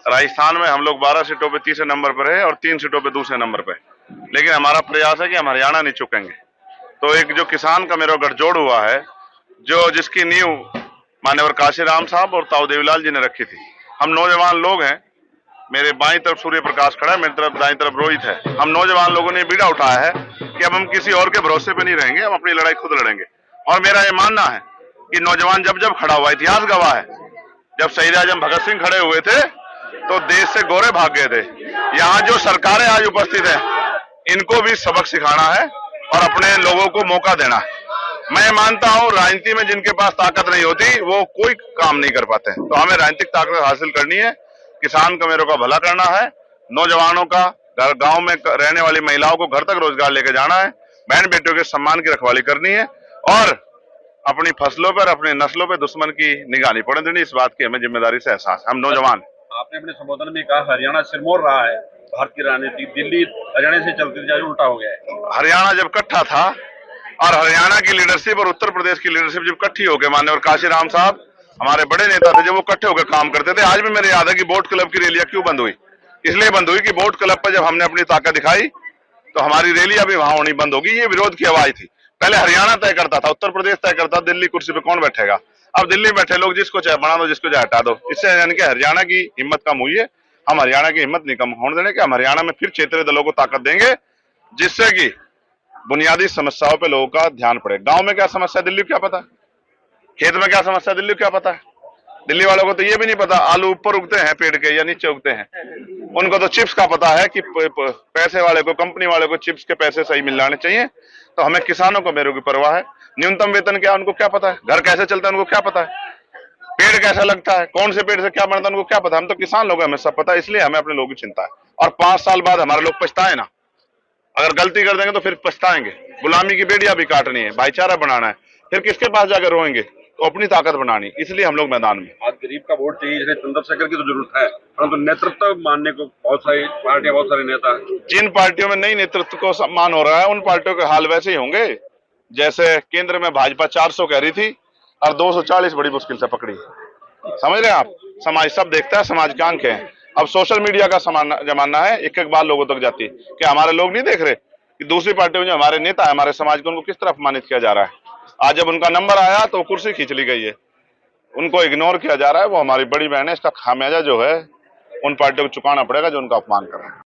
राजस्थान में हम लोग 12 सीटों पे तीसरे नंबर पर है और 3 सीटों पे दूसरे नंबर पे, लेकिन हमारा प्रयास है कि हम हरियाणा नहीं चुकेंगे। तो एक जो किसान का मेरा गठजोड़ हुआ है, जो जिसकी नींव मान्यवर काशीराम साहब और ताऊ देवीलाल जी ने रखी थी। हम नौजवान लोग हैं, मेरे बाईं तरफ सूर्य प्रकाश खड़ा है, मेरी तरफ दाईं तरफ रोहित है। हम नौजवान लोगों ने बीड़ा उठाया है कि अब हम किसी और के भरोसे पे नहीं रहेंगे, हम अपनी लड़ाई खुद लड़ेंगे। और मेरा ये मानना है कि नौजवान जब जब खड़ा हुआ, इतिहास गवाह है, जब शहीद आजम भगत सिंह खड़े हुए थे तो देश से गोरे भाग गए थे। यहाँ जो सरकारें आज उपस्थित है, इनको भी सबक सिखाना है और अपने लोगों को मौका देना है। मैं मानता हूँ राजनीति में जिनके पास ताकत नहीं होती वो कोई काम नहीं कर पाते, तो हमें राजनीतिक ताकत हासिल करनी है, किसान कमेरों का भला करना है, नौजवानों का, गांव में रहने वाली महिलाओं को घर तक रोजगार लेके जाना है, बहन बेटियों के सम्मान की रखवाली करनी है और अपनी फसलों पर, अपनी नस्लों पर दुश्मन की निगाह नहीं पड़ने देनी। इस बात की हमें जिम्मेदारी से एहसास है। हम नौजवान। आपने अपने संबोधन में कहा हरियाणा सिरमौर रहा है भारत की राजनीति, दिल्ली हरियाणा से चलती जा उल्टा हो गया है। हरियाणा जब इकट्ठा था और हरियाणा की लीडरशिप और उत्तर प्रदेश की लीडरशिप जब इकट्ठी हो गए, माननीय काशीराम साहब हमारे बड़े नेता थे, जब वो इकट्ठे होकर काम करते थे। आज भी मेरे याद है कि बोट क्लब की रैलियां क्यों बंद हुई, इसलिए बंद हुई कि बोट क्लब पर जब हमने अपनी ताकत दिखाई तो हमारी रैलियां भी वहां होनी बंद होगी। ये विरोध की आवाज थी। पहले हरियाणा तय करता था, उत्तर प्रदेश तय करता, दिल्ली कुर्सी पे कौन बैठेगा। अब दिल्ली बैठे लोग जिसको चाहे बना दो, जिसको चाहे हटा दो। इससे यानी कि हरियाणा की हिम्मत कम हुई है। हम हरियाणा की हिम्मत नहीं कम होने देने के, हम हरियाणा में फिर क्षेत्रीय दलों को ताकत देंगे, जिससे कि बुनियादी समस्याओं पे लोगों का ध्यान पड़े। गांव में क्या समस्या दिल्ली को क्या पता, खेत में क्या समस्या दिल्ली को क्या पता है। दिल्ली वालों को तो ये भी नहीं पता आलू ऊपर उगते हैं पेड़ के या नीचे उगते हैं। उनको तो चिप्स का पता है कि पैसे वाले को, कंपनी वाले को चिप्स के पैसे सही मिल जाने चाहिए। तो हमें किसानों को मेरों की परवाह है। न्यूनतम वेतन क्या उनको क्या पता है, घर कैसे चलता है उनको क्या पता है, पेड़ कैसा लगता है, कौन से पेड़ से क्या बनता है उनको क्या पता है। हम तो किसान लोग हैं, हमें सब पता है, इसलिए हमें अपने लोगों की चिंता है। और 5 साल बाद हमारे लोग पछताए ना, अगर गलती कर देंगे तो फिर पछताएंगे। गुलामी की बेड़ियां भी काटनी है, भाईचारा बनाना है, फिर किसके पास जाकर रोएंगे, तो अपनी ताकत बनानी, इसलिए हम लोग मैदान में। आज गरीब का वोट चाहिए, इसलिए चंद्रशेखर की तो जरूरत है, परंतु नेतृत्व मानने को बहुत सारी पार्टियां, बहुत सारे नेता हैं। जिन पार्टियों में नई नेतृत्व को सम्मान हो रहा है, उन पार्टियों के हाल वैसे ही होंगे जैसे केंद्र में भाजपा 400 कह रही थी और 240 बड़ी मुश्किल से पकड़ी। समझ रहे हैं आप, समाज सब देखता है, समाज की आंखें हैं। अब सोशल मीडिया का जमाना है, एक एक बात लोगों तक जाती है कि हमारे लोग नहीं देख रहे कि दूसरी पार्टियों में जो हमारे नेता है, हमारे समाज को, उनको किस तरह अपमानित किया जा रहा है। आज जब उनका नंबर आया तो कुर्सी खींच ली गई है, उनको इग्नोर किया जा रहा है। वो हमारी बड़ी बहन है, इसका खामियाजा जो है उन पार्टियों को चुकाना पड़ेगा जो उनका अपमान कर रहे हैं।